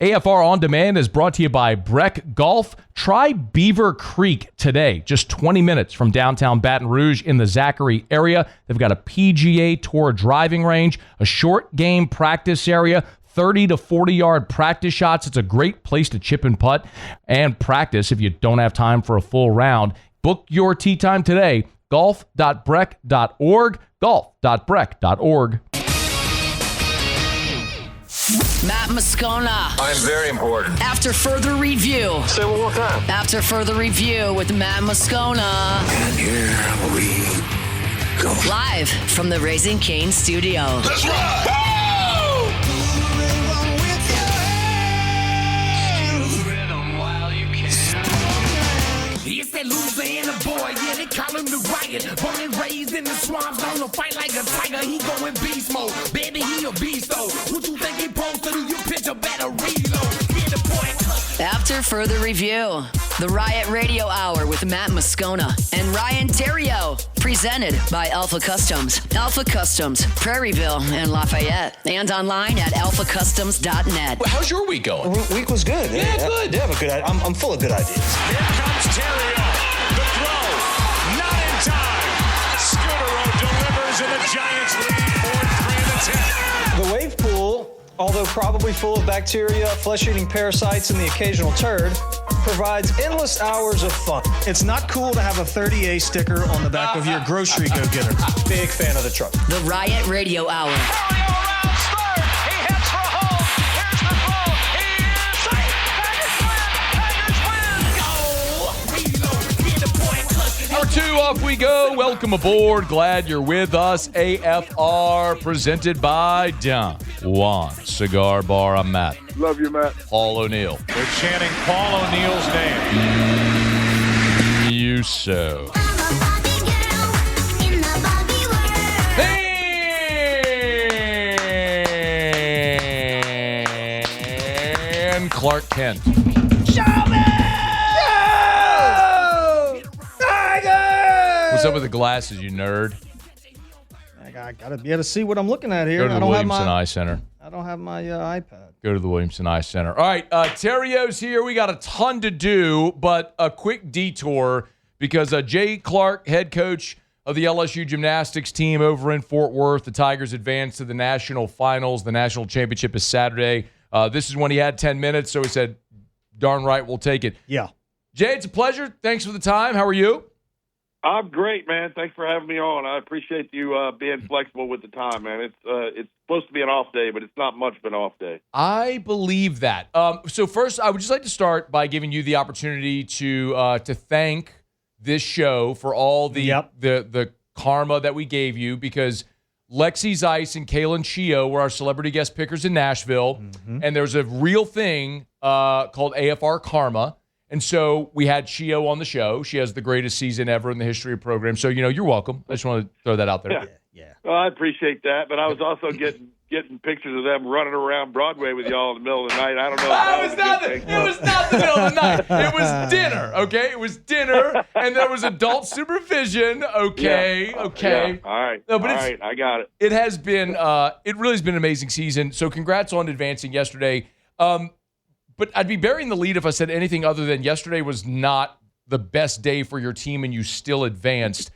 AFR On Demand is brought to you by Breck Golf. Try Beaver Creek today, just 20 minutes from downtown Baton Rouge in the Zachary area. They've got a PGA Tour driving range, a short game practice area, 30 to 40-yard practice shots. It's a great place to chip and putt and practice if you don't have time for a full round. Book your tee time today, golf.breck.org, golf.breck.org. Matt Moscona. I'm very important. After further review. Say it one more time. After further review with Matt Moscona. And here we go. Live from the Raising Cane studio. Let's rock! It's that Louisiana boy, yeah, they call him the Riot. Born and raised in the swamps, on the fight like a tiger. He going beast mode, baby, he a beast though. What you think he supposed to do? You picture better reload. Yeah, the boy cut. After further review, the Riot Radio Hour with Matt Moscona and Ryan Theriot, presented by Alpha Customs. Alpha Customs, Prairieville and Lafayette, and online at alphacustoms.net. Well, how's your week going? Week was good. Yeah, good. Yeah, but good. I'm full of good ideas. Here comes Theriot. The throw. Not in time. Scudero delivers and the Giants lead 4-3 in the 10th. The wave pool, although probably full of bacteria, flesh-eating parasites, and the occasional turd, provides endless hours of fun. It's not cool to have a 30A sticker on the back of your grocery go-getter. Big fan of the truck. The Riot Radio Hour. Mario around start. He heads for home. Here's the throw. He is safe. Tigers win. Reload, yeah, the boy cut. Hour 2, off we go. Welcome aboard. Glad you're with us. AFR presented by Don Juan Cigar Bar. I'm Matt. Love you, Matt. Paul O'Neill. They're chanting Paul O'Neill's name. You so. And Clark Kent. What's up with the glasses, you nerd? I gotta be able to see what I'm looking at here. Go to the Williamson Eye Center. I don't have my iPad. Go to the Williamson Eye Center. All right, Theriot's here. We got a ton to do, but a quick detour because Jay Clark, head coach of the LSU Gymnastics team over in Fort Worth, the Tigers advanced to the national finals. The national championship is Saturday. This is when he had 10 minutes, so he said, darn right, we'll take it. Yeah. Jay, it's a pleasure. Thanks for the time. How are you? I'm great, man. Thanks for having me on. I appreciate you being flexible with the time, man. It's supposed to be an off day, but it's not much of an off day. I believe that. So first, I would just like to start by giving you the opportunity to thank this show for all the karma that we gave you, because Lexi Zeiss and Kaylin Chio were our celebrity guest pickers in Nashville, and there's a real thing called AFR Karma. And so we had Chio on the show. She has the greatest season ever in the history of programs. So, you're welcome. I just want to throw that out there. Yeah. Well, I appreciate that, but I was also getting pictures of them running around Broadway with y'all in the middle of the night. I don't know. It was not the middle of the night. It was dinner, okay? It was dinner, and there was adult supervision, okay? Yeah. Okay. Yeah. All right. No, but all right, I got it. It has been, it really has been an amazing season. So congrats on advancing yesterday. But I'd be burying the lead if I said anything other than yesterday was not the best day for your team and you still advanced.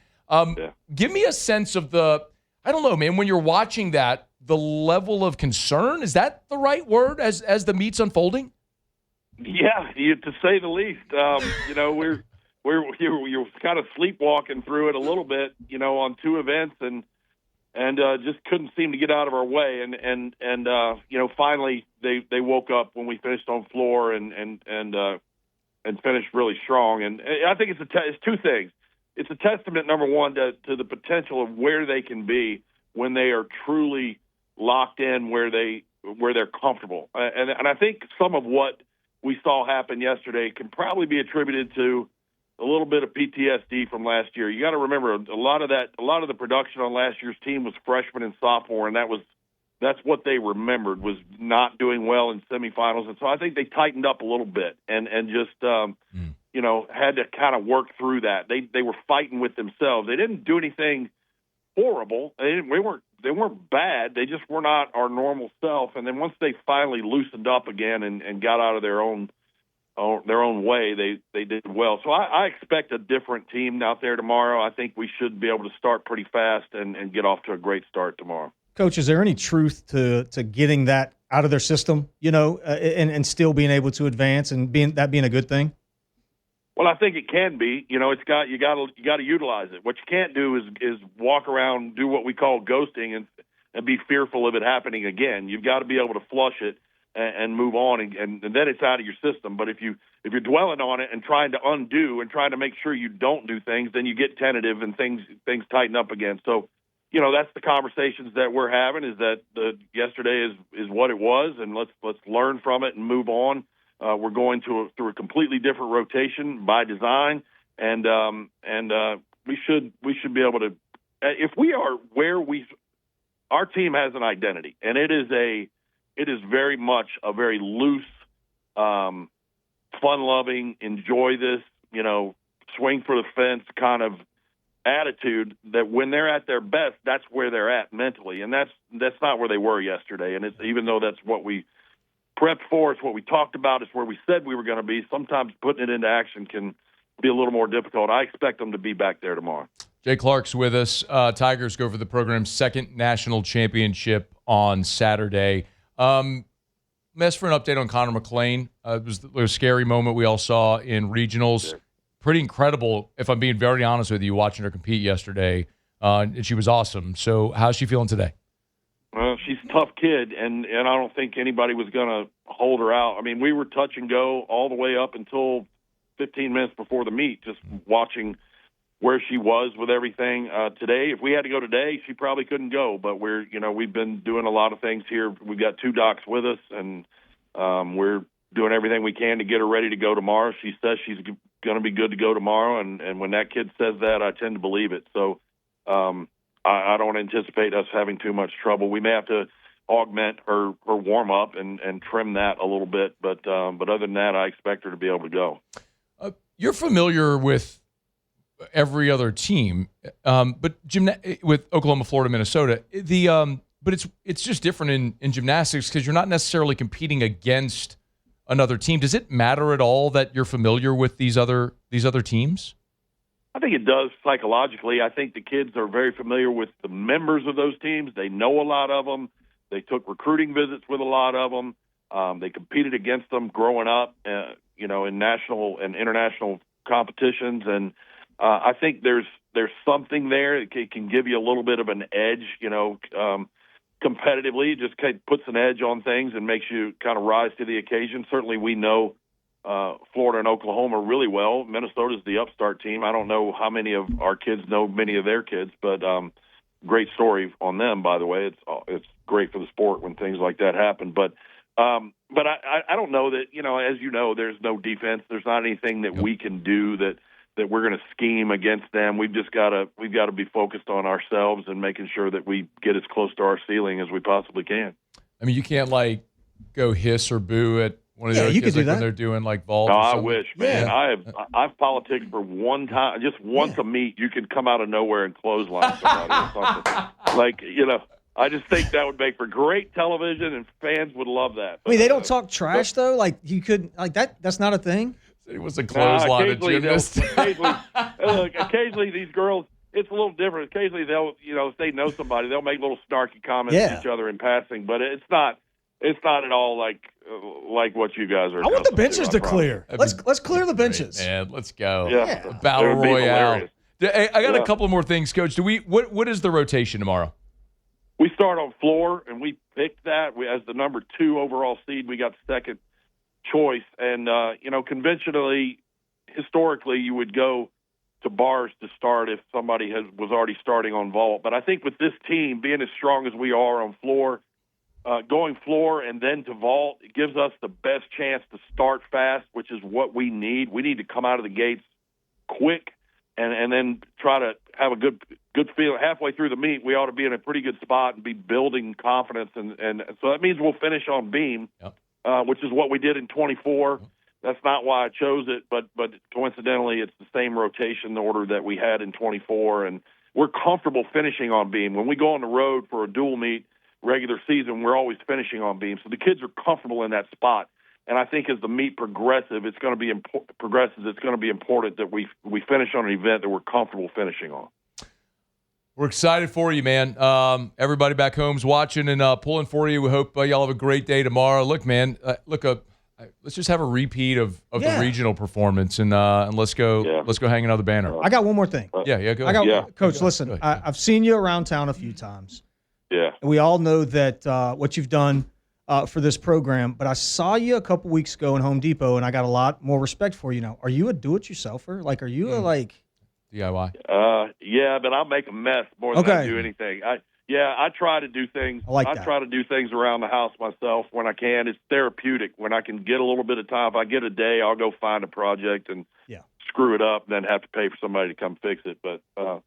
Give me a sense of I don't know, man, when you're watching that, the level of concern, is that the right word as the meet's unfolding? Yeah, to say the least. We're kind of sleepwalking through it a little bit, on two events and just couldn't seem to get out of our way. And finally they woke up when we finished on floor and finished really strong. And I think it's two things. It's a testament, number one, to the potential of where they can be when they are truly locked in, where they're comfortable. And I think some of what we saw happen yesterday can probably be attributed to a little bit of PTSD from last year. You got to remember a lot of the production on last year's team was freshman and sophomore, and that's what they remembered, was not doing well in semifinals. And so I think they tightened up a little bit and just had to kind of work through that. They were fighting with themselves. They didn't do anything horrible. We weren't bad. They just were not our normal self. And then once they finally loosened up again and got out of their own way, they did well. So I expect a different team out there tomorrow. I think we should be able to start pretty fast and get off to a great start tomorrow. Coach, is there any truth to getting that out of their system, and still being able to advance and being a good thing? Well, I think it can be. You got to utilize it. What you can't do is walk around, do what we call ghosting, and be fearful of it happening again. You've got to be able to flush it and move on, and then it's out of your system. But if you're dwelling on it and trying to undo and trying to make sure you don't do things, then you get tentative and things tighten up again. So, that's the conversations that we're having. Is that yesterday is what it was, and let's learn from it and move on. We're going through a completely different rotation by design, and we should be able to. If we are where our team has an identity, and it is very much a very loose, fun-loving, enjoy this, swing for the fence kind of attitude. That when they're at their best, that's where they're at mentally, and that's not where they were yesterday. And even though that's what we prepped for, it's what we talked about, it's where we said we were going to be, sometimes putting it into action can be a little more difficult. I expect them to be back there tomorrow. Jay Clark's with us. Tigers go for the program's second national championship on Saturday. Ask for an update on Connor McClain. It was a scary moment we all saw in regionals. Sure. Pretty incredible, if I'm being very honest with you, watching her compete yesterday. And she was awesome. So how's she feeling today? Well, she's a tough kid, and I don't think anybody was going to hold her out. I mean, we were touch and go all the way up until 15 minutes before the meet, just watching where she was with everything. Today, if we had to go today, she probably couldn't go. But we've been doing a lot of things here. We've got two docs with us, and we're doing everything we can to get her ready to go tomorrow. She says she's going to be good to go tomorrow, and when that kid says that, I tend to believe it. So I don't anticipate us having too much trouble. We may have to augment her warm-up and trim that a little bit, but other than that, I expect her to be able to go. You're familiar with every other team, but with Oklahoma, Florida, Minnesota, but it's just different in gymnastics because you're not necessarily competing against another team. Does it matter at all that you're familiar with these other teams? I think it does psychologically. I think the kids are very familiar with the members of those teams. They know a lot of them. They took recruiting visits with a lot of them. They competed against them growing up, in national and international competitions. And I think there's something there that can give you a little bit of an edge, competitively. It just kind of puts an edge on things and makes you kind of rise to the occasion. Certainly we know Florida and Oklahoma really well. Minnesota's the upstart team. I don't know how many of our kids know many of their kids, but great story on them, by the way. It's great for the sport when things like that happen. But I don't know that, as you know, there's no defense. There's not anything that we can do that we're going to scheme against them. We've got to be focused on ourselves and making sure that we get as close to our ceiling as we possibly can. I mean, you can't go hiss or boo at one of the other kids when they're doing vault. No, I wish, man. Yeah. I've politicked for one time, just once a meet. You could come out of nowhere and clothesline somebody or something. I just think that would make for great television, and fans would love that. But, they don't talk trash though. You could that's not a thing. It was a clothesline gymnast. Occasionally these girls, it's a little different. Occasionally they'll, if they know somebody, they'll make little snarky comments to each other in passing, but it's not at all like what you guys are. I want the benches to clear. Let's clear the benches. Man, let's go. Yeah. Battle Royale. Hey, I got a couple more things, Coach. What is the rotation tomorrow? We start on floor, and we picked that. As the number 2 overall seed, we got second choice. And, conventionally, historically, you would go to bars to start if somebody was already starting on vault. But I think with this team being as strong as we are on floor, going floor and then to vault, it gives us the best chance to start fast, which is what we need. We need to come out of the gates quick and then try to have a good feel. Halfway through the meet, we ought to be in a pretty good spot and be building confidence. And so that means we'll finish on beam, which is what we did in 24. That's not why I chose it, but coincidentally, it's the same rotation order that we had in 24. And we're comfortable finishing on beam. When we go on the road for a dual meet regular season, we're always finishing on beam. So the kids are comfortable in that spot. And I think as the meet progresses, it's going to be important that we finish on an event that we're comfortable finishing on. We're excited for you, man. Everybody back home's watching and pulling for you. We hope y'all have a great day tomorrow. Look, man, let's just have a repeat of the regional performance and let's go hang another banner. I got one more thing. Go ahead. Coach, listen, I've seen you around town a few times. Yeah. We all know that what you've done for this program, but I saw you a couple weeks ago in Home Depot, and I got a lot more respect for you now. Are you a do-it-yourselfer? Like, are you a DIY? Yeah, but I make a mess more than I do anything. I try to do things. I try to do things around the house myself when I can. It's therapeutic when I can get a little bit of time. If I get a day, I'll go find a project and screw it up, and then have to pay for somebody to come fix it. But I'm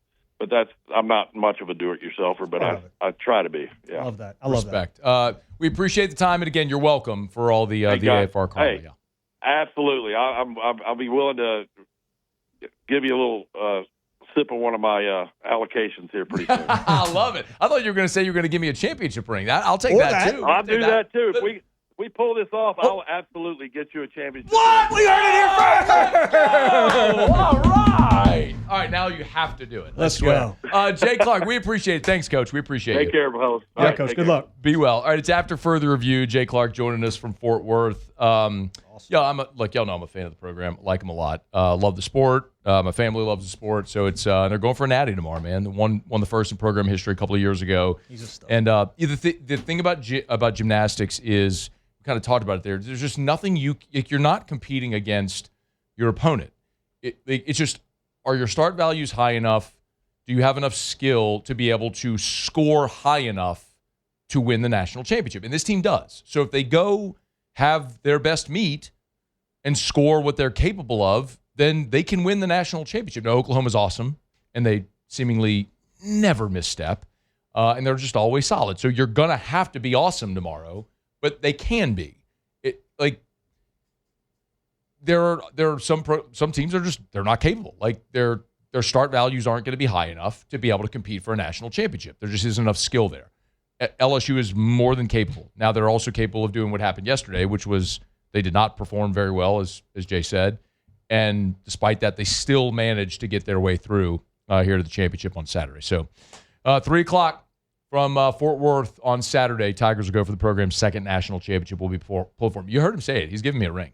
not much of a do-it-yourselfer, but I try to be. Yeah. I love that. I love Respect. We appreciate the time, and again, you're welcome for all the AFR call. Hey, absolutely. I'll be willing to give you a little sip of one of my allocations here pretty soon. I love it. I thought you were going to say you were going to give me a championship ring. I'll take that too. I'll do that too. If we pull this off, I'll absolutely get you a championship. What? We heard it here first. All right. All right, now you have to do it. Let's go. Jay Clark, we appreciate it. Thanks, Coach. We appreciate it. Take care, host. Yeah, Coach. Good luck. Be well. All right, it's after further review. Jay Clark joining us from Fort Worth. Awesome. Yeah, y'all know I'm a fan of the program. Like them a lot. Love the sport. My family loves the sport. So it's they're going for a natty tomorrow, man. Won the first in program history a couple of years ago. He's a star. And the thing about gymnastics is, we kind of talked about it there. There's just nothing you're not competing against your opponent. It's just, are your start values high enough? Do you have enough skill to be able to score high enough to win the national championship? And this team does. So if they go have their best meet and score what they're capable of, then they can win the national championship. Now, Oklahoma's awesome, and they seemingly never misstep, and they're just always solid. So you're going to have to be awesome tomorrow, but they can be. There are some teams that are just, they're not capable. Like their start values aren't going to be high enough to be able to compete for a national championship. There just isn't enough skill there. LSU is more than capable. Now they're also capable of doing what happened yesterday, which was they did not perform very well, as Jay said. And despite that, they still managed to get their way through here to the championship on Saturday. So 3 o'clock from Fort Worth on Saturday, Tigers will go for the program's second national championship. Will be pulled for him. You heard him say it. He's giving me a ring.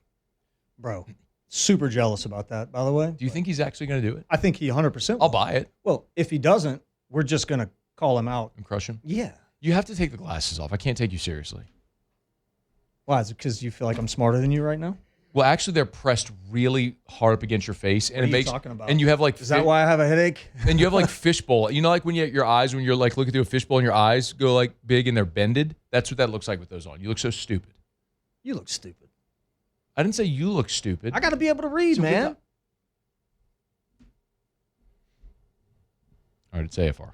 Bro, super jealous about that, by the way. Do you think he's actually going to do it? I think he 100% will. I'll buy it. Well, if he doesn't, we're just going to call him out. And crush him? Yeah. You have to take the glasses off. I can't take you seriously. Why? Is it because you feel like I'm smarter than you right now? Well, actually, they're pressed really hard up against your face, and what are you talking about? And you have like. Is that why I have a headache? And you have like fishbowl. You know, like when you your eyes, when you're like looking through a fishbowl, and your eyes go like big and they're bended. That's what that looks like with those on. You look so stupid. You look stupid. I didn't say you look stupid. I got to be able to read, man. All right, it's AFR.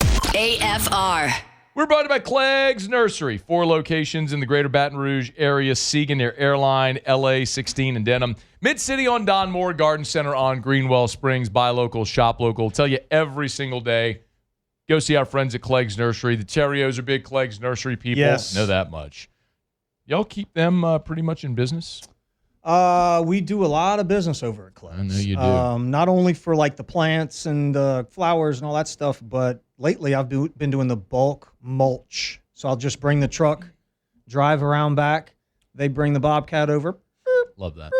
AFR. We're brought to you by Clegg's Nursery. 4 locations in the greater Baton Rouge area. Seagan near Airline, LA 16 and Denham. Mid-City on Don Moore, Garden Center on Greenwell Springs. Buy local, shop local. Tell you every single day. Go see our friends at Clegg's Nursery. The Terrios are big Clegg's Nursery people. Yes. Know that much. Y'all keep them pretty much in business? We do a lot of business over at Clegg's. I know you do. Not only for like the plants and the flowers and all that stuff, but lately I've been doing the bulk mulch. So I'll just bring the truck, drive around back. They bring the Bobcat over. Love that.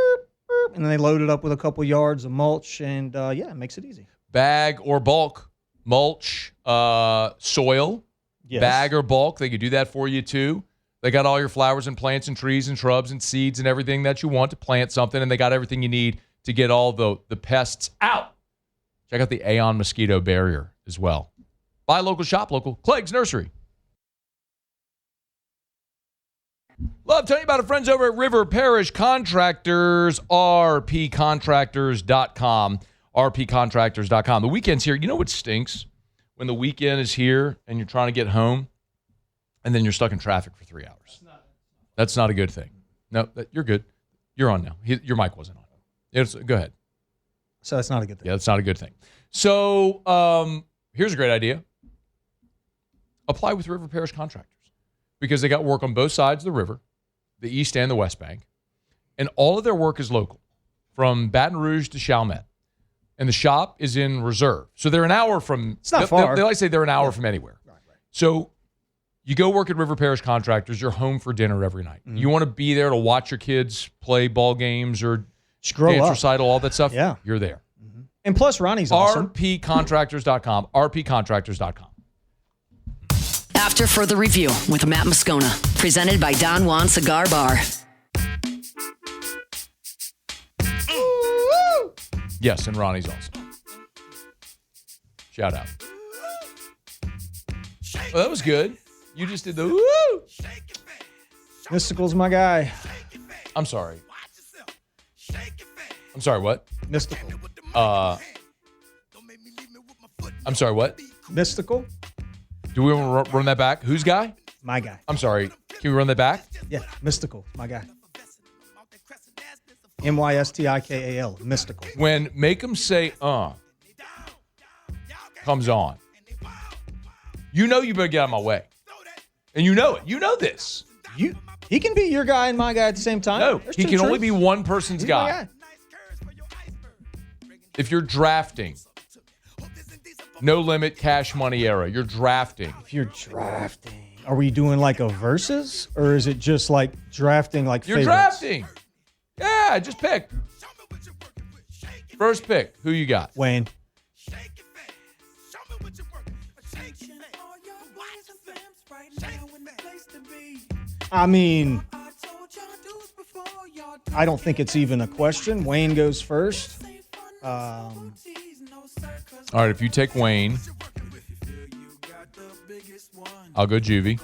And then they load it up with a couple yards of mulch, and it makes it easy. Bag or bulk mulch, soil, Yes. bag or bulk. They could do that for you too. They got all your flowers and plants and trees and shrubs and seeds and everything that you want to plant something, and they got everything you need to get all the pests out. Check out the Aeon mosquito barrier as well. Buy local, shop local. Clegg's Nursery. Love telling you about our friends over at River Parish Contractors, rpcontractors.com, rpcontractors.com. The weekend's here. You know what stinks? When the weekend is here and you're trying to get home, and then you're stuck in traffic for 3 hours. That's not a good thing. No, you're good. You're on now. Your mic wasn't on. Go ahead. So that's not a good thing. Yeah, that's not a good thing. So here's a great idea. Apply with River Parish Contractors because they got work on both sides of the river, the East and the West Bank, and all of their work is local, from Baton Rouge to Chalmette. And the shop is in Reserve. So they're an hour from... It's not far. They like to say they're an hour from anywhere. Right. So you go work at River Parish Contractors, you're home for dinner every night. You want to be there to watch your kids play ball games or dance recital, all that stuff? Yeah. You're there. And plus, Ronnie's awesome. rpcontractors.com. rpcontractors.com. After further review with Matt Moscona, presented by Don Juan Cigar Bar. Yes, and Ronnie's awesome. Shout out. Well, that was good. You just did the woo. Mystical's my guy. I'm sorry. I'm sorry, what? Mystical. I'm sorry, what? Mystical? Do we want to run that back? Whose guy? My guy. I'm sorry. Can we run that back? Yeah, Mystical. My guy. Mystikal. Mystical. When Make 'Em Say comes on, you know you better get out of my way. And you know it. You know this. He can be your guy and my guy at the same time. No, There's he two can only truths. be one person's He's guy. my guy. If you're drafting, no limit cash money era, you're drafting. If you're drafting, are we doing like a versus, or is it just like drafting like You're favorites? drafting. Yeah, just pick. First pick. Who you got? Wayne. I mean, I don't think it's even a question. Wayne goes first. All right, if you take Wayne, I'll go Juvie.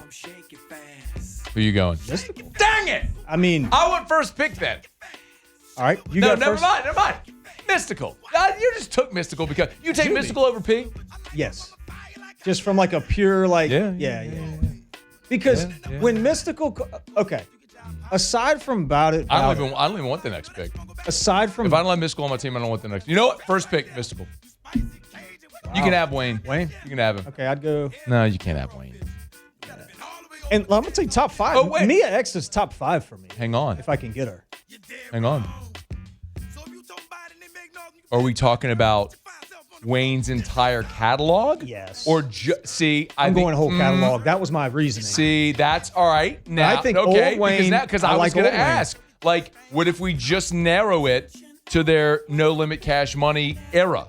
Who you going? Mystical. Dang it! I mean, I want first pick then. all right. You No, got never first. mind. Mystical. You just took Mystical because you take Juvie. Mystical over P. Yes. Just from like a pure like yeah. Because when Mystical okay, aside from Bout It, I don't even want the next pick. aside from If I don't have Mystical on my team, I don't want the next. You know what? First pick, Mystical. You can have Wayne. Wayne? You can have him. okay, I'd go. No, you can't have Wayne. And I'm gonna take top 5. Oh, wait. Mia X is top 5 for me. Hang on. If I can get her. Hang on. Are we talking about Wayne's entire catalog? Yes. Or see, I'm going whole catalog. That was my reasoning. See, that's all right. Now, I think okay, old Wayne, because I I was like going to old Wayne. ask, like, what if we just narrow it to their no limit cash money era?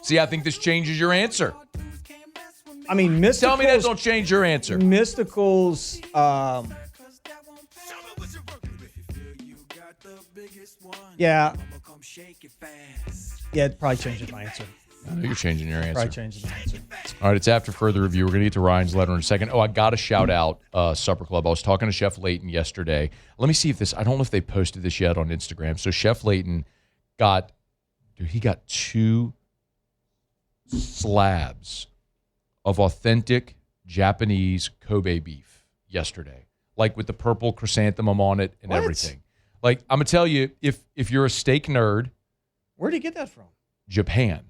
See, I think this changes your answer. I mean, Mystical's, Tell me that don't change your answer. Mystical's yeah. Yeah, it probably changes my answer. I know you're changing your answer. Probably changes my answer. All right, it's after further review. We're going to get to Ryan's letter in a second. Oh, I got to shout out Supper Club. I was talking to Chef Layton yesterday. Let me see if this, I don't know if they posted this yet on Instagram. So Chef Layton he got 2 slabs of authentic Japanese Kobe beef yesterday, like with the purple chrysanthemum on it and everything. Like, I'm going to tell you, if you're a steak nerd, Where did you get that from? Japan.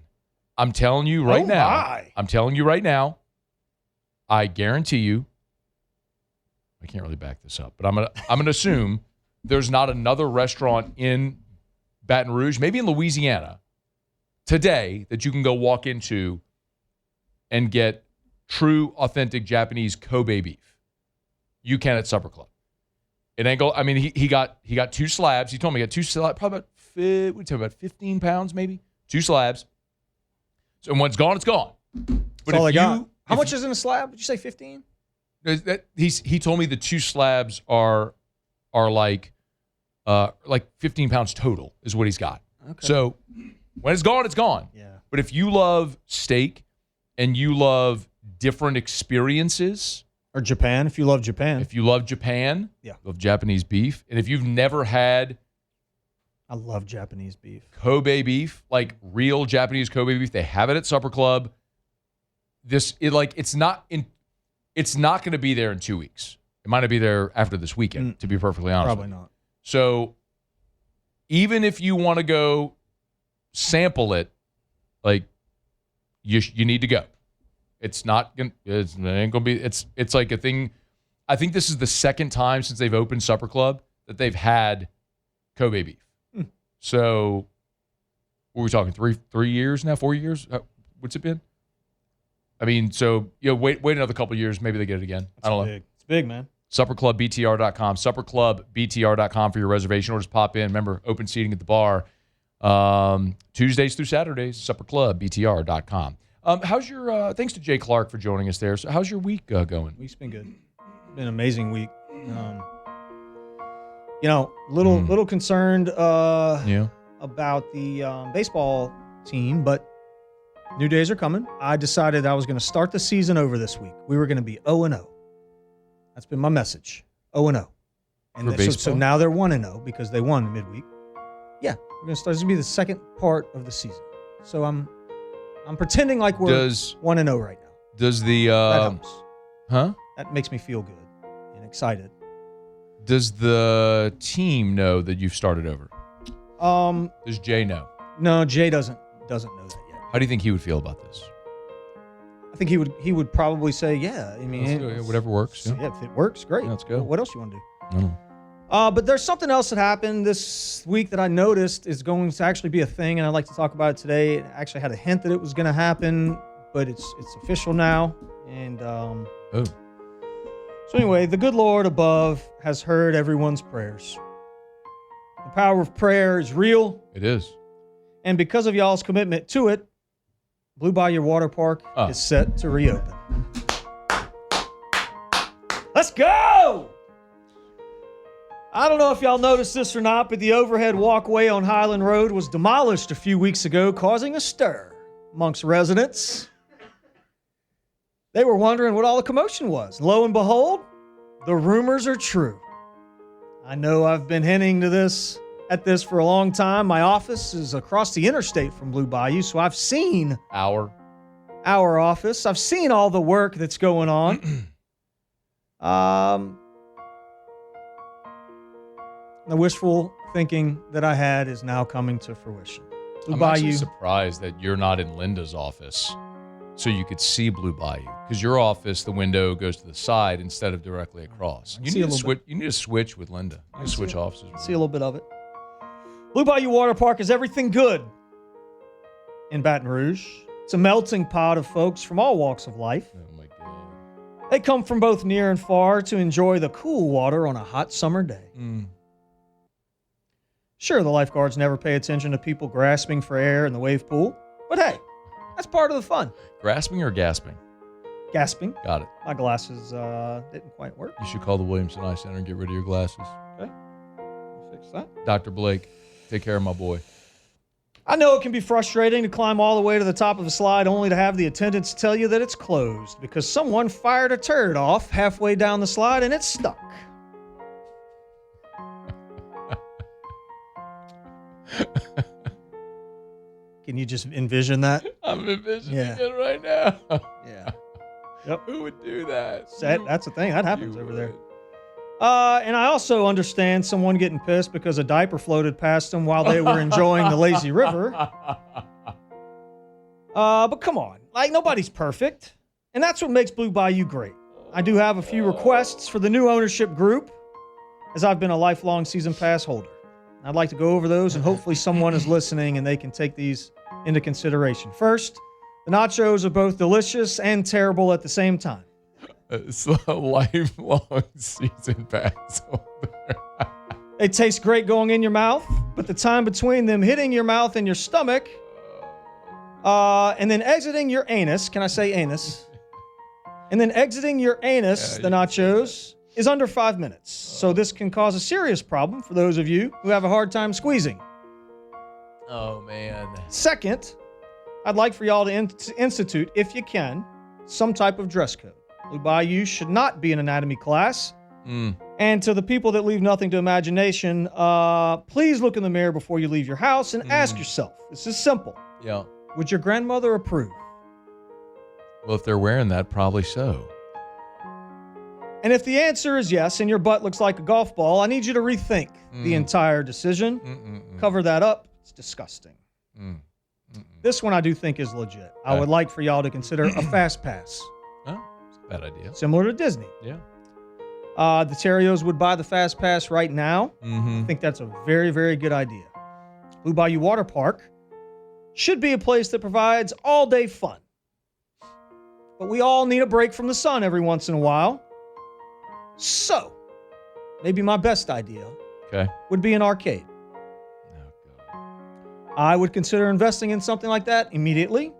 I'm telling you right now. My. I'm telling you right now. I guarantee you. I can't really back this up, but I'm gonna assume there's not another restaurant in Baton Rouge, maybe in Louisiana, today that you can go walk into and get true, authentic Japanese Kobe beef. You can at Supper Club. It ain't go. I mean, he got 2 slabs. He told me he got 2 slabs, probably about 15 pounds, maybe 2 slabs. So when it's gone, it's gone. But That's all I got. How much is in a slab? Did you say 15? He told me the 2 slabs are like 15 pounds total is what he's got. Okay. So when it's gone, it's gone. Yeah. But if you love steak and you love different experiences, Or Japan, if you love Japan. if you love Japan, Yeah. love Japanese beef, and if you've never had I love Japanese beef. Kobe beef, like real Japanese Kobe beef, they have it at Supper Club. It's not going to be there in 2 weeks. It might not be there after this weekend, to be perfectly honest. Probably with you. not. So even if you want to go sample it, like you need to go. It's not gonna. It ain't gonna be. It's like a thing. I think this is the second time since they've opened Supper Club that they've had Kobe beef. So, what are we talking? 3 years now? 4 years? What's it been? I mean, so wait another couple of years. Maybe they get it again. I don't know. It's big, man. SupperClubBTR.com. SupperClubBTR.com for your reservation, or just pop in. Remember, open seating at the bar Tuesdays through Saturdays. SupperClubBTR.com. How's your? Thanks to Jay Clark for joining us there. So, how's your week going? Week's been good. Been an amazing week. Little concerned about the baseball team, but new days are coming. I decided I was going to start the season over this week. We were going to be 0-0. That's been my message. 0-0. And so now they're 1-0 because they won midweek. Yeah, we're going to start. This will be the second part of the season. So I'm pretending like we're 1-0 right now. Does the that helps. Huh? That makes me feel good and excited. Does the team know that you've started over? Does Jay know? No, Jay doesn't know that yet. How do you think he would feel about this? I think he would probably say, yeah. I mean, whatever works. Yeah, if it works, great. Yeah, let's go. What else you want to do? I don't know. But there's something else that happened this week that I noticed is going to actually be a thing, and I'd like to talk about it today. I actually had a hint that it was going to happen, but it's official now. And so anyway, the good Lord above has heard everyone's prayers. The power of prayer is real. It is. And because of y'all's commitment to it, Blue Bayou Water Park is set to reopen. Let's go! I don't know if y'all noticed this or not, but the overhead walkway on Highland Road was demolished a few weeks ago, causing a stir amongst residents. They were wondering what all the commotion was. Lo and behold, the rumors are true. I know I've been hinting at this for a long time. My office is across the interstate from Blue Bayou, so I've seen our office. I've seen all the work that's going on. The wishful thinking that I had is now coming to fruition. I'm actually surprised that you're not in Linda's office so you could see Blue Bayou. Because your office, the window goes to the side instead of directly across. You need to switch with Linda. You need to switch offices. See a little bit of it. Blue Bayou Water Park is everything good in Baton Rouge. It's a melting pot of folks from all walks of life. Oh, my God. They come from both near and far to enjoy the cool water on a hot summer day. Sure, the lifeguards never pay attention to people grasping for air in the wave pool, but hey, that's part of the fun. Grasping or gasping? Gasping. Got it. My glasses didn't quite work. You should call the Williamson Eye Center and get rid of your glasses. Okay. Fix that. Dr. Blake, take care of my boy. I know it can be frustrating to climb all the way to the top of a slide only to have the attendants tell you that it's closed because someone fired a turd off halfway down the slide and it's stuck. Can you just envision that? I'm envisioning it right now. Yeah. Yep. Who would do that? That's the thing. That happens over there. And I also understand someone getting pissed because a diaper floated past them while they were enjoying the lazy river. But come on. Like, nobody's perfect. And that's what makes Blue Bayou great. I do have a few requests for the new ownership group, as I've been a lifelong season pass holder. I'd like to go over those, and hopefully someone is listening and they can take these into consideration. First, the nachos are both delicious and terrible at the same time. It's a lifelong season pass holder. They taste great going in your mouth, but the time between them hitting your mouth and your stomach and then exiting your anus, can I say anus? And then exiting your anus, the nachos, is under 5 minutes. So this can cause a serious problem for those of you who have a hard time squeezing. Oh, man. Second, I'd like for y'all to institute, if you can, some type of dress code. Blue Bayou should not be an anatomy class. And to the people that leave nothing to imagination, please look in the mirror before you leave your house and ask yourself, this is simple. Yeah. Would your grandmother approve? Well, if they're wearing that, probably so. And if the answer is yes, and your butt looks like a golf ball, I need you to rethink the entire decision. Cover that up. It's disgusting. This one I do think is legit. I would like for y'all to consider a fast pass. Oh, it's a bad idea. Similar to Disney. Yeah. The Terrios would buy the fast pass right now. I think that's a very, very good idea. Blue Bayou Water Park should be a place that provides all-day fun. But we all need a break from the sun every once in a while. So, maybe my best idea would be an arcade. I would consider investing in something like that immediately.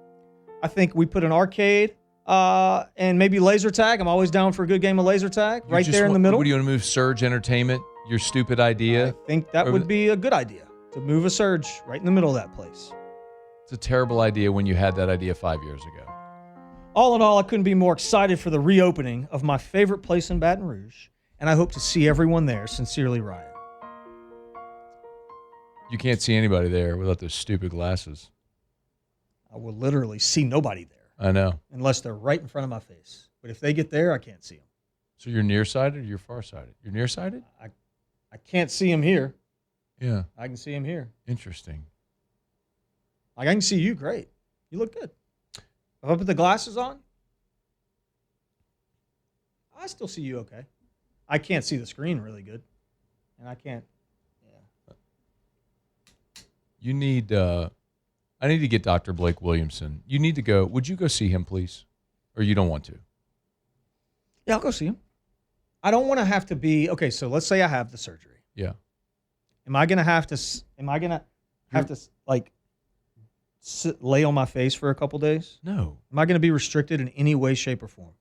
I think we put an arcade and maybe laser tag. I'm always down for a good game of laser tag right there in the middle. What do you want to move Surge Entertainment? Your stupid idea? I think that would be a good idea to move a Surge right in the middle of that place. It's a terrible idea when you had that idea 5 years ago. All in all, I couldn't be more excited for the reopening of my favorite place in Baton Rouge, and I hope to see everyone there. Sincerely, Ryan. You can't see anybody there without those stupid glasses. I will literally see nobody there. I know. Unless they're right in front of my face. But if they get there, I can't see them. So you're nearsighted or you're farsighted? You're nearsighted? I can't see them here. Yeah. I can see them here. Interesting. Like, I can see you great. You look good. If I put the glasses on, I still see you okay. I can't see the screen really good. And I can't. You need, I need to get Dr. Blake Williamson. You need to go. Would you go see him, please? Or you don't want to? Yeah, I'll go see him. I don't want to have to be, okay, so let's say I have the surgery. Yeah. Am I going to have to like lay on my face for a couple days? No. Am I going to be restricted in any way, shape, or form?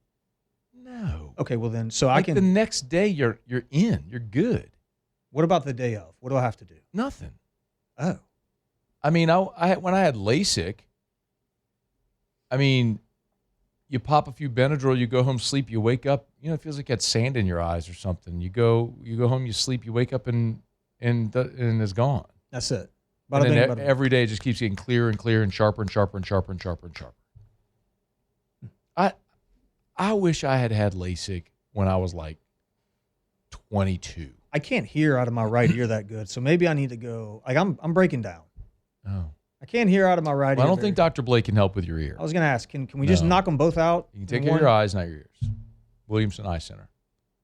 No. Okay, well then, so like I can. The next day you're in. You're good. What about the day of? What do I have to do? Nothing. Oh. I mean, when I had LASIK, I mean, you pop a few Benadryl, you go home, sleep, you wake up, you know, it feels like you had sand in your eyes or something. You go home, you sleep, you wake up, and it's gone. That's it. And then every day it just keeps getting clearer and clearer and sharper and sharper and sharper and sharper and sharper. I wish I had LASIK when I was like 22. I can't hear out of my right ear that good, so maybe I need to go. Like I'm breaking down. Oh. I can't hear out of my right ear. I don't think Dr. Blake can help with your ear. I was going to ask, can we just knock them both out? You can take care of your eyes, not your ears. Williamson Eye Center.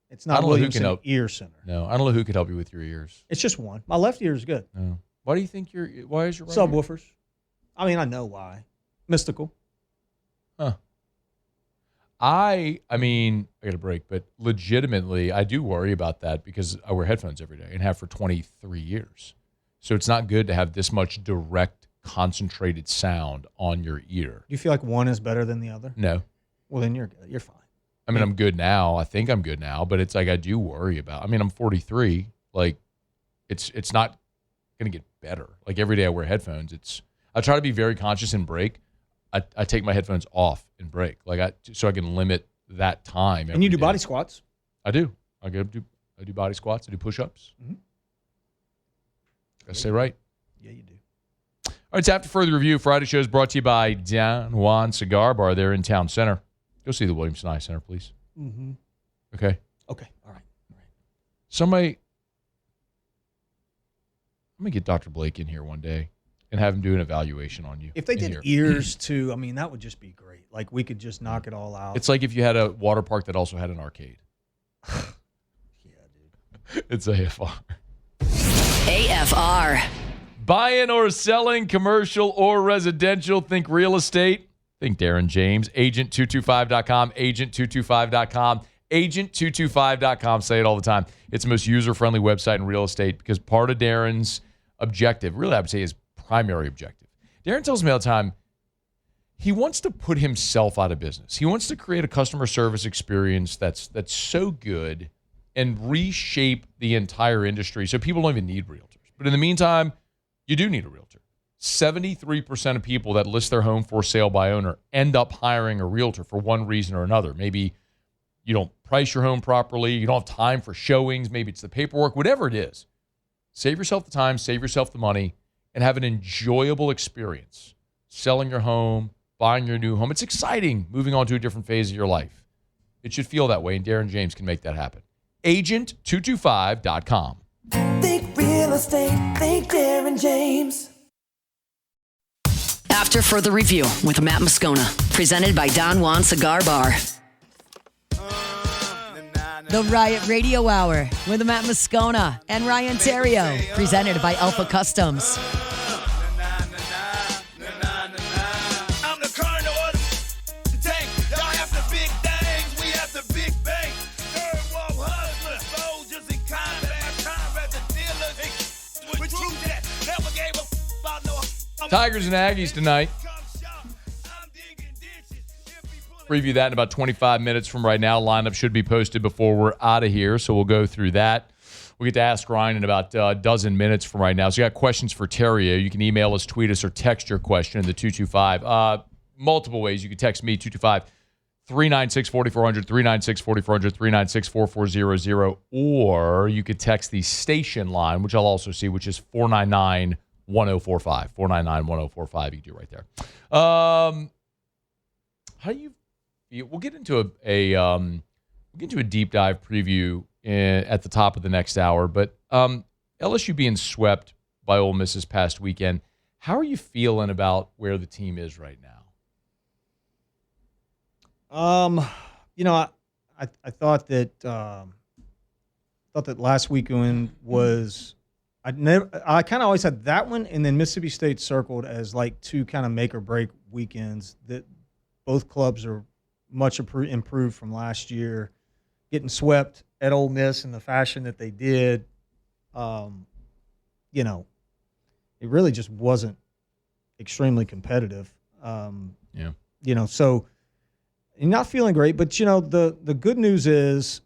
It's not Williamson Ear Center. No, I don't know who could help you with your ears. It's just one. My left ear is good. No. Why do you think why is your right subwoofers? Ear? I mean, I know why. Mystical. Huh. I mean, I got a break, but legitimately, I do worry about that because I wear headphones every day and have for 23 years. So it's not good to have this much direct, concentrated sound on your ear. Do you feel like one is better than the other? No. Well, then you're good. You're fine. I mean, I'm good now. I think I'm good now, but it's like I do worry about. I mean, I'm 43. Like, it's not going to get better. Like every day I wear headphones. I try to be very conscious and break. I take my headphones off and break, so I can limit that time. And you do body squats? I do. I do body squats. I do push-ups. Mm-hmm. Gotta stay right. Yeah, you do. All right, it's After Further Review. Friday show is brought to you by Don Juan Cigar Bar there in Town Center. Go see the Williamson Eye Center, please. Mm-hmm. Okay? Okay, all right. Somebody, I'm going to get Dr. Blake in here one day and have him do an evaluation on you. If they did ears too, I mean, that would just be great. Like, we could just knock it all out. It's like if you had a water park that also had an arcade. Yeah, dude. It's AFR. AFR. Buying or selling, commercial or residential. Think real estate. Think Darren James. Agent225.com. Agent225.com. Agent225.com. Say it all the time. It's the most user-friendly website in real estate because part of Darren's objective, really I would say his primary objective. Darren tells me all the time he wants to put himself out of business. He wants to create a customer service experience that's so good and reshape the entire industry so people don't even need realtors. But in the meantime, you do need a realtor. 73% of people that list their home for sale by owner end up hiring a realtor for one reason or another. Maybe you don't price your home properly. You don't have time for showings. Maybe it's the paperwork, whatever it is. Save yourself the time, save yourself the money, and have an enjoyable experience selling your home, buying your new home. It's exciting moving on to a different phase of your life. It should feel that way, and Darren James can make that happen. Agent225.com. Think real estate, think Darren James. After further review with Matt Moscona, presented by Don Juan Cigar Bar. The Riot Radio Hour with Matt Moscona and Ryan Theriot, presented by Alpha Customs. I'm the Colonel of the tank. Y'all have the big things, we have the big bank. Third world hustlers, soldiers in combat, the dealers with truth that never gave a about no. Tigers and Aggies tonight. Preview that in about 25 minutes from right now. Lineup should be posted before we're out of here, so we'll go through that. We'll get to Ask Ryan in about a dozen minutes from right now. So you got questions for Theriot. You can email us, tweet us, or text your question in the 225. Multiple ways. You can text me, 225-396-4400, 396-4400, 396-4400, or you could text the station line, which I'll also see, which is 499-1045. 499-1045. You can do it right there. How do you? We'll get into a deep dive preview at the top of the next hour. But LSU being swept by Ole Miss this past weekend, how are you feeling about where the team is right now? I thought that last weekend was. I kind of always had that one, and then Mississippi State circled as like two kind of make or break weekends that both clubs are much improved from last year. Getting swept at Ole Miss in the fashion that they did, it really just wasn't extremely competitive. So you're not feeling great. But, the good news is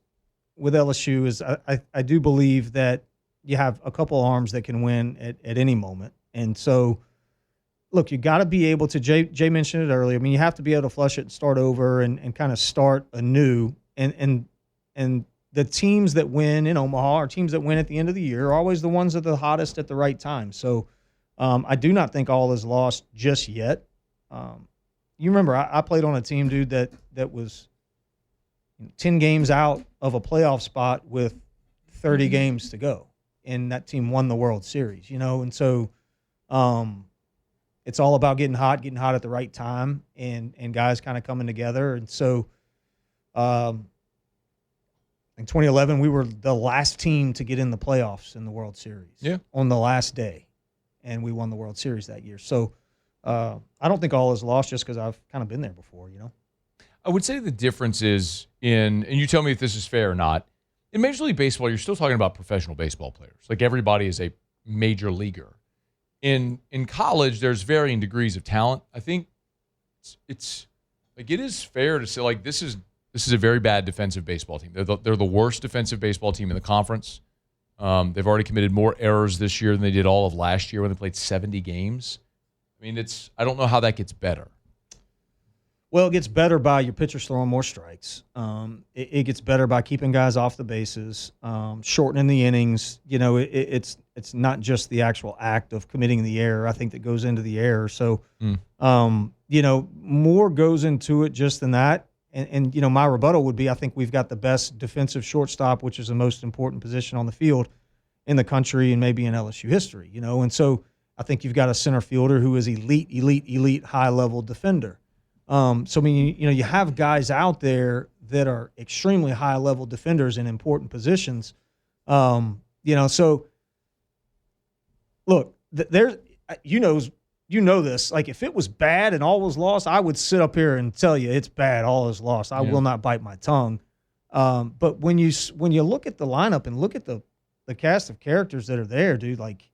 with LSU is I do believe that you have a couple arms that can win at any moment. And so, look, you got to be able to, Jay mentioned it earlier, I mean, you have to be able to flush it and start over and kind of start anew. And the teams that win in Omaha or teams that win at the end of the year are always the ones that are the hottest at the right time. So I do not think all is lost just yet. You remember, I played on a team, dude, that was 10 games out of a playoff spot with 30 games to go. And that team won the World Series, and so it's all about getting hot at the right time and guys kind of coming together. And so in 2011, we were the last team to get in the playoffs in the World Series on the last day, and we won the World Series that year. So I don't think all is lost just because I've kind of been there before, I would say the difference is and you tell me if this is fair or not, in Major League Baseball, you're still talking about professional baseball players. Like everybody is a major leaguer. In college, there's varying degrees of talent. I think it's like it is fair to say like this is a very bad defensive baseball team. They're the worst defensive baseball team in the conference. They've already committed more errors this year than they did all of last year when they played 70 games. I mean, I don't know how that gets better. Well, it gets better by your pitchers throwing more strikes. It gets better by keeping guys off the bases, shortening the innings. It's not just the actual act of committing the error, I think, that goes into the error. So, more goes into it just than that. And my rebuttal would be I think we've got the best defensive shortstop, which is the most important position on the field in the country and maybe in LSU history, And so I think you've got a center fielder who is elite, high-level defender. So, I mean, you have guys out there that are extremely high-level defenders in important positions. So, look, there's, this. Like, if it was bad and all was lost, I would sit up here and tell you it's bad, all is lost. I will not bite my tongue. But when you look at the lineup and look at the cast of characters that are there, dude, like,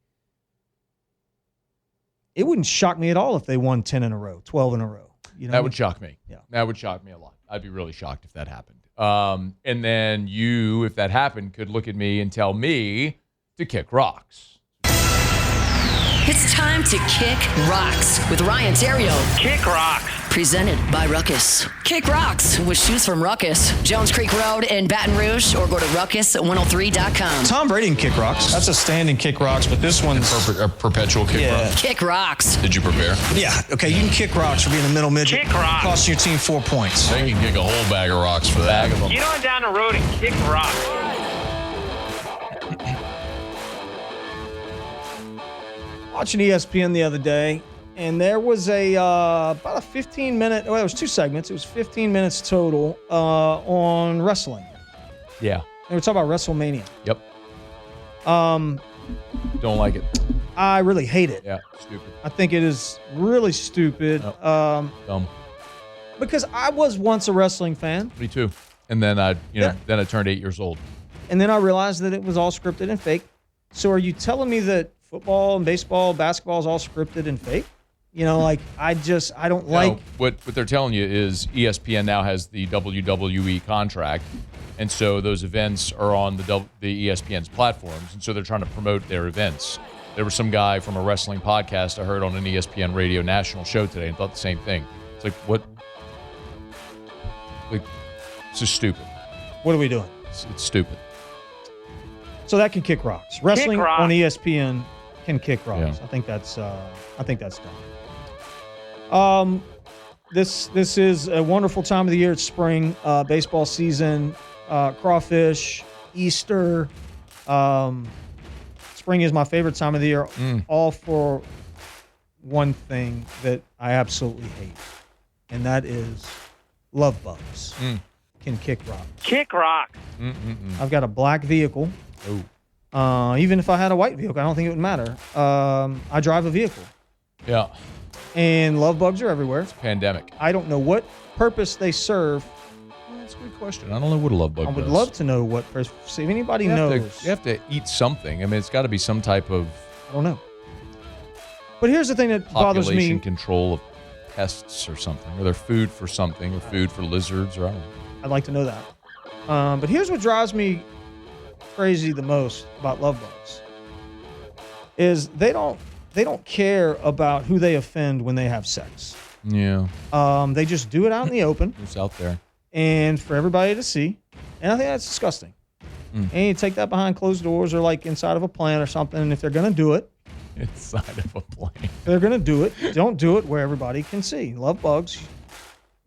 it wouldn't shock me at all if they won 10 in a row, 12 in a row. That would shock me. Yeah. That would shock me a lot. I'd be really shocked if that happened. And then you, if that happened, could look at me and tell me to kick rocks. It's time to kick rocks with Ryan Theriot. Kick rocks. presented by Ruckus. Kick rocks with shoes from Ruckus. Jones Creek Road in Baton Rouge, or go to ruckus103.com. Tom Brady can kick rocks. That's a standing kick rocks, but this one's A perpetual kick rock. Kick rocks. Did you prepare? Yeah. Okay, you can kick rocks for being a middle midget. Kick rocks. Costing your team 4 points. You can kick a whole bag of rocks for that. Get on down the road and kick rocks. Watching ESPN the other day, and there was about a 15-minute, well, it was 2 segments. It was 15 minutes total on wrestling. Yeah. They were talking about WrestleMania. Yep. Don't like it. I really hate it. Yeah, stupid. I think it is really stupid. Dumb. Because I was once a wrestling fan, Me too. And then I turned 8 years old. and then I realized that it was all scripted and fake. So are you telling me that football and baseball, basketball is all scripted and fake? You know, like I don't like. No, what they're telling you is ESPN now has the WWE contract, and so those events are on the ESPN's platforms, and so they're trying to promote their events. There was some guy from a wrestling podcast I heard on an ESPN radio national show today and thought the same thing. It's like, what? Like, it's just stupid. What are we doing? It's stupid. So that can kick rocks. Wrestling rocks. on ESPN can kick rocks. Yeah. I think that's dumb. This is a wonderful time of the year. It's spring, baseball season, crawfish, Easter. Spring is my favorite time of the year. All for one thing that I absolutely hate, and that is love bugs. Can kick rocks. Kick rocks. I've got a black vehicle. Oh. Even if I had a white vehicle, I don't think it would matter. I drive a vehicle, Yeah. and love bugs are everywhere. Pandemic. I don't know what purpose they serve. That's a good question. I don't know what a love bug I would does. love to know what purpose. See if anybody You have knows. you have to eat something. I mean, it's got to be some type of I don't know. But here's the thing that bothers population me. control of pests or something, or they're food for something, or food for lizards, or I don't know. I'd like to know that. But here's what drives me crazy the most about love bugs is they don't care about who they offend when they have sex. Yeah, They just do it out in the open it's out there. and for everybody to see. And I think that's disgusting. And you take that behind closed doors or like inside of a plant or something. And if they're going to do it, Inside of a plane. they're going to do it. Don't do it where everybody can see. Love bugs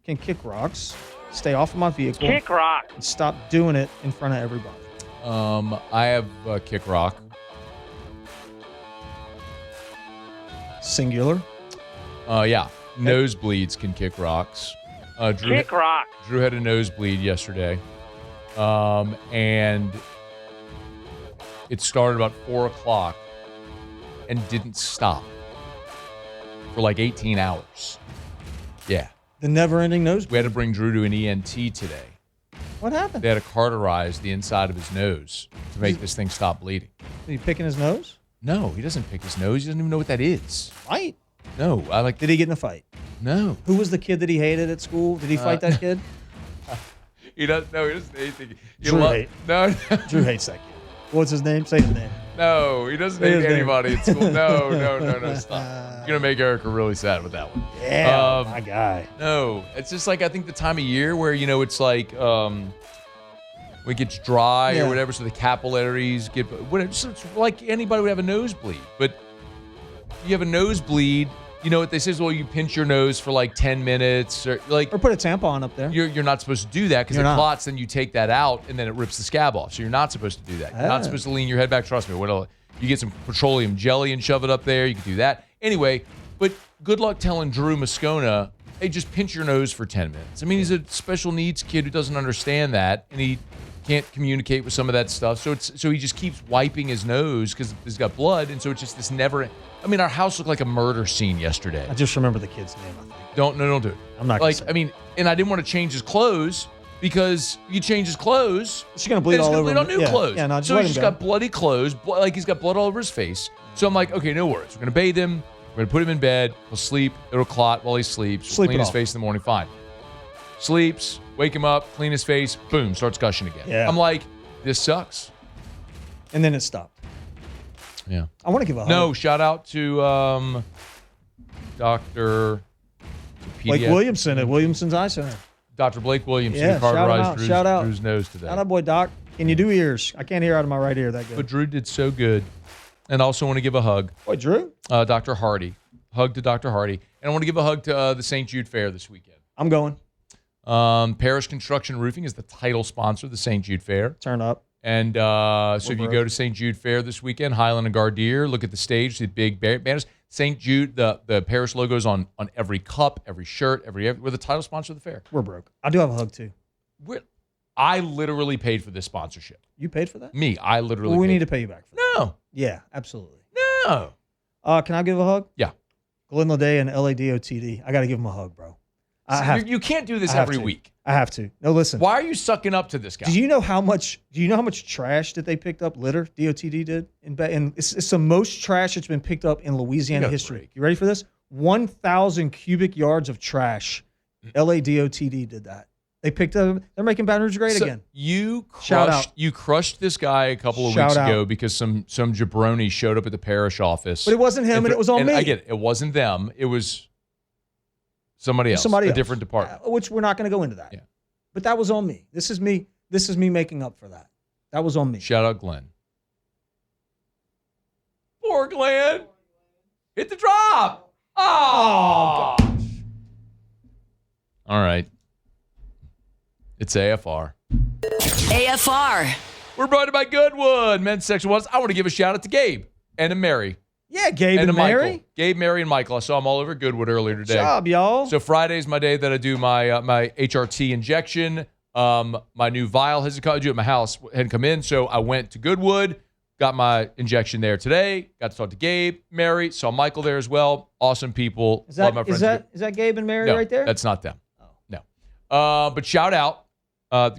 can kick rocks. Stay off of my vehicle. Kick rocks. And stop doing it in front of everybody. I have kick rock. Singular. Yeah, nosebleeds can kick rocks. Kick rocks. Drew had a nosebleed yesterday, and it started about 4 o'clock and didn't stop for like 18 hours. Yeah. The never-ending nose. We had to bring Drew to an ENT today. What happened? They had to cauterize the inside of his nose to make this thing stop bleeding. Is he picking his nose? No, he doesn't pick his nose. He doesn't even know what that is. Fight. No, Did he get in a fight? No. Who was the kid that he hated at school? Did he fight that kid? He doesn't. No, he doesn't hate the kid. Drew hate. No, Drew hates that kid. What's his name? Say his name. no, he doesn't Say hate his name. anybody at school. No, stop. You're gonna make Erica really sad with that one. Yeah, my guy. No, it's just like I think the time of year where it's like when it gets dry Yeah. or whatever, so the capillaries get whatever. So it's like anybody would have a nosebleed, but you have a nosebleed. You know what they say is, well, you pinch your nose for like 10 minutes or like. Or put a tampon up there. You're not supposed to do that because You're it not. clots, then you take that out and then it rips the scab off. So you're not supposed to do that. You're not supposed to lean your head back. Trust me. You get some petroleum jelly and shove it up there. You can do that. Anyway, but good luck telling Drew Moscona, hey, just pinch your nose for 10 minutes. I mean, he's a special needs kid who doesn't understand that, and he can't communicate with some of that stuff. So he just keeps wiping his nose because he's got blood, and so it's just this never. I mean, our house looked like a murder scene yesterday. I just remember the kid's name, I think. Don't do it. I'm not gonna like. say I mean, and I didn't want to change his clothes because you change his clothes, She's going to bleed then it's all gonna over bleed on him. new Yeah. clothes. Yeah, no, just so let he's him just go. got bloody clothes, like he's got blood all over his face. So I'm like, okay, no worries. We're gonna bathe him. We're gonna put him in bed. He'll sleep. It'll clot while he sleeps. We'll Sleep clean it his off. face in the morning. Fine. Sleeps. Wake him up. Clean his face. Boom. Starts gushing again. Yeah. I'm like, this sucks. And then it stopped. Yeah. I want to give a hug. No. Shout out to Dr. Blake Williamson at Williamson's Eye Center. Dr. Blake Williamson, Yeah, who cauterized shout out. Drew's nose today. Shout out, boy, Doc. Can you do ears? I can't hear out of my right ear that good. But Drew did so good. And I also want to give a hug. Boy, Drew? Dr. Hardy. Hug to Dr. Hardy. And I want to give a hug to the St. Jude Fair this weekend. I'm going. Parish Construction Roofing is the title sponsor of the St. Jude Fair. Turn up. And so if you go to St. Jude Fair this weekend, Highland and Gardier, look at the stage, the big banners. St. Jude, the parish logo's on every cup, every shirt, we're the title sponsor of the fair. We're broke. I do have a hug, too. I literally paid for this sponsorship. You paid for that? Me, I literally we paid. need to pay you back for that. No. Yeah, absolutely. No. Can I give a hug? Yeah. Glenn Leday and LADOTD. I got to give him a hug, bro. You can't do this every week. I have to. No, listen. Why are you sucking up to this guy? Do you know how much trash that they picked up? Litter, DOTD did, and it's the most trash that's been picked up in Louisiana history. You ready for this? 1,000 cubic yards of trash. LADOTD did that. They picked up. They're making Baton Rouge great again. You crushed this guy a couple of weeks ago because some jabroni showed up at the parish office. But it wasn't him, and it was on me. I get it. It wasn't them. It was somebody else. A different department. Which we're not going to go into that. Yeah. But that was on me. This is me making up for that. That was on me. Shout out Glenn. Poor Glenn. Hit the drop. Oh gosh. All right. It's AFR. AFR. We're brought to you by Goodwood. Men's Section 1. I want to give a shout out to Gabe and to Mary. Yeah, Gabe and Mary. Michael. Gabe, Mary, and Michael. I saw them all over Goodwood earlier today. Good job, y'all. So Friday's my day that I do my HRT injection. My new vial hasn't come. I do it at my house. Hadn't come in, so I went to Goodwood. Got my injection there today. Got to talk to Gabe, Mary. Saw Michael there as well. Awesome people. Is that Gabe and Mary right there? That's not them. Oh. No. But shout out.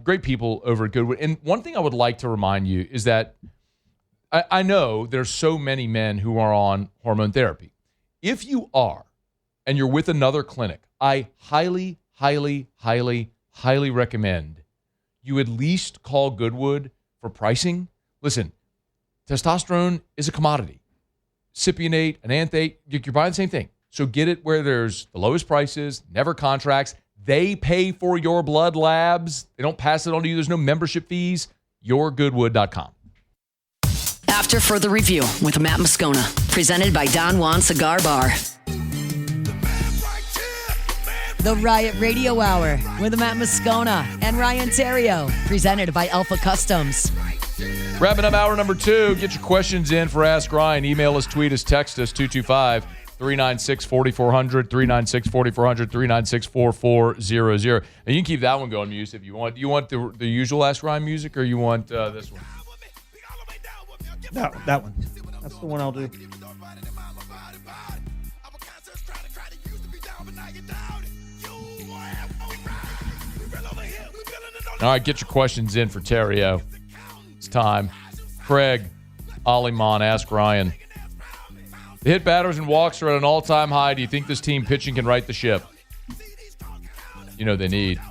Great people over at Goodwood. And one thing I would like to remind you is that I know there's so many men who are on hormone therapy. If you are, and you're with another clinic, I highly, highly, highly, highly recommend you at least call Goodwood for pricing. Listen, testosterone is a commodity. Cypionate, enanthate, you're buying the same thing. So get it where there's the lowest prices, never contracts. They pay for your blood labs. They don't pass it on to you. There's no membership fees. YourGoodwood.com. After further review with Matt Moscona, presented by Don Juan Cigar Bar. The Riot Radio Hour with Matt Moscona and Ryan Theriot, presented by Alpha Customs. Wrapping up hour number 2. Get your questions in for Ask Ryan. Email us, tweet us, text us, 225-396-4400, 396-4400, 396-4400. And you can keep that one going, Muse, if you want. Do you want the usual Ask Ryan music, or you want this one? No, that one. That's the one I'll do. All right, get your questions in for Theriot. It's time. Craig, Aliman, Ask Ryan. The hit batters and walks are at an all-time high. Do you think this team pitching can right the ship? You know they need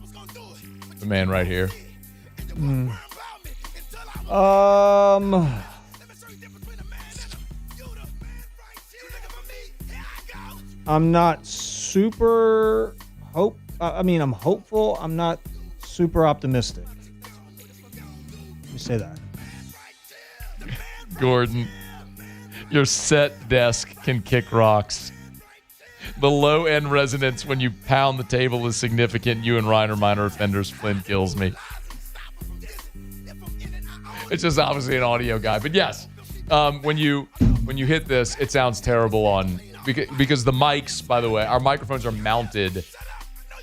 the man right here. I'm not super I'm hopeful. I'm not super optimistic. Let me say that. Gordon, your set desk can kick rocks. The low-end resonance when you pound the table is significant. You and Ryan are minor offenders. Flynn kills me. It's just obviously an audio guy. But yes, when you hit this, it sounds terrible on... Because the mics, by the way, our microphones are mounted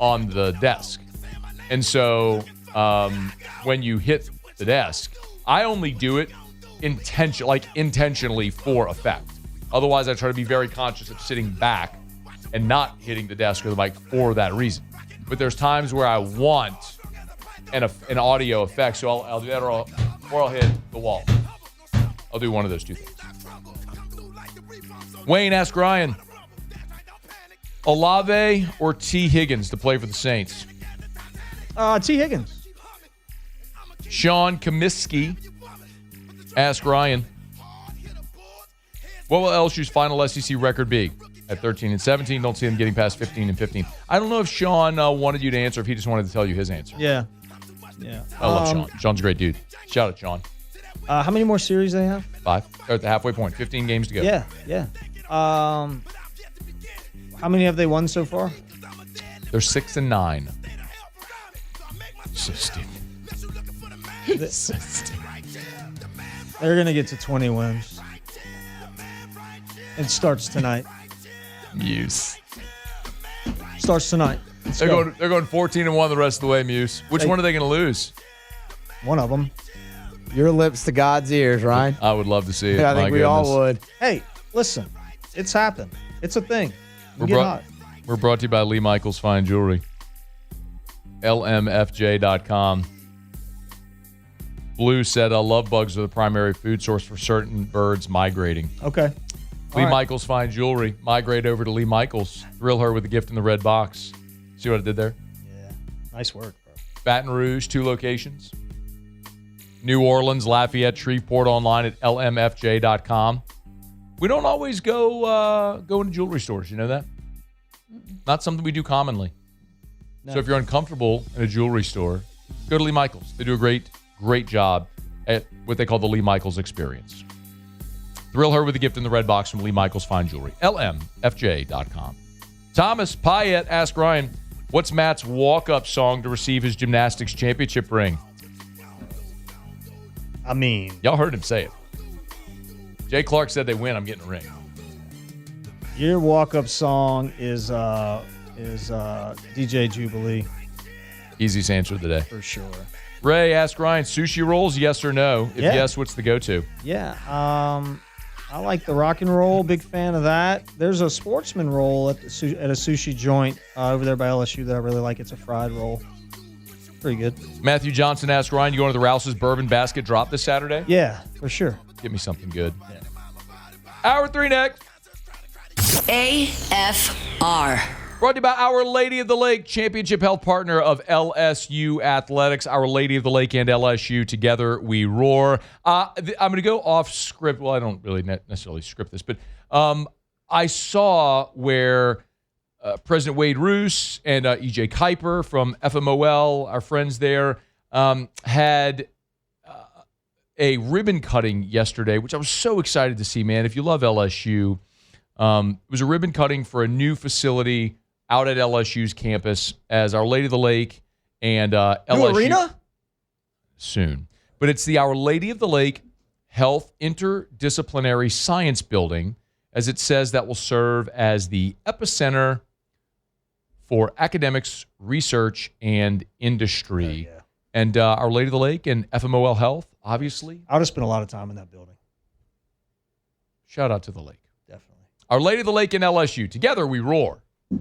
on the desk. And so when you hit the desk, I only do it intentionally for effect. Otherwise, I try to be very conscious of sitting back and not hitting the desk or the mic for that reason. But there's times where I want an audio effect, so I'll do that or I'll hit the wall. I'll do one of those two things. Wayne, Ask Ryan. Olave or T. Higgins to play for the Saints? T. Higgins. Sean Comiskey, Ask Ryan. What will LSU's final SEC record be? at 13 and 17. Don't see them getting past 15 and 15. I don't know if Sean wanted you to answer, if he just wanted to tell you his answer. Yeah. I love Sean. Sean's a great dude. Shout out, Sean. How many more series they have? 5. They're at the halfway point. 15 games to go. Yeah. How many have they won so far? They're 6 and 9. So stupid. So stupid. They're going to get to 20 wins. It starts tonight. Muse. Starts tonight. They're going 14 and 1 the rest of the way, Muse. Which one are they going to lose? One of them. Your lips to God's ears, Ryan. I would love to see it. Yeah, I think we all would. Hey, listen. It's happened. It's a thing. We're brought to you by Lee Michaels Fine Jewelry. LMFJ.com. Blue said love bugs are the primary food source for certain birds migrating. Okay. Lee Michaels Fine Jewelry. Migrate over to Lee Michaels. Thrill her with a gift in the red box. See what I did there? Yeah. Nice work, bro. Baton Rouge, 2 locations. New Orleans, Lafayette, Shreveport, online at lmfj.com. We don't always go into jewelry stores. You know that? Not something we do commonly. No. So if you're uncomfortable in a jewelry store, go to Lee Michaels. They do a great job at what they call the Lee Michaels experience. Thrill her with a gift in the red box from Lee Michaels Fine Jewelry. lmfj.com. Thomas Payette asked Ryan, what's Matt's walk-up song to receive his gymnastics championship ring? I mean, y'all heard him say it. Jay Clark said they win. I'm getting a ring. Your walk-up song is DJ Jubilee. Easiest answer of the day. For sure. Ray asked Ryan, sushi rolls, yes or no? If yes, what's the go-to? Yeah. I like the rock and roll. Big fan of that. There's a sportsman roll at a sushi joint over there by LSU that I really like. It's a fried roll. Pretty good. Matthew Johnson asked Ryan, you going to the Rouse's Bourbon Basket Drop this Saturday? Yeah, for sure. Give me something good. Yeah. Hour 3 next. AFR. Brought to you by Our Lady of the Lake, championship health partner of LSU Athletics. Our Lady of the Lake and LSU, together we roar. I'm going to go off script. Well, I don't really necessarily script this, but I saw where President Wade Roos and EJ Kuiper from FMOL, our friends there, had a ribbon cutting yesterday, which I was so excited to see, man. If you love LSU, it was a ribbon cutting for a new facility out at LSU's campus as Our Lady of the Lake and LSU. New arena? Soon. But it's the Our Lady of the Lake Health Interdisciplinary Science Building, as it says that will serve as the epicenter for academics, research, and industry. Yeah. And Our Lady of the Lake and FMOL Health, obviously. I would have spent a lot of time in that building. Shout out to the lake. Definitely. Our Lady of the Lake and LSU. Together we roar.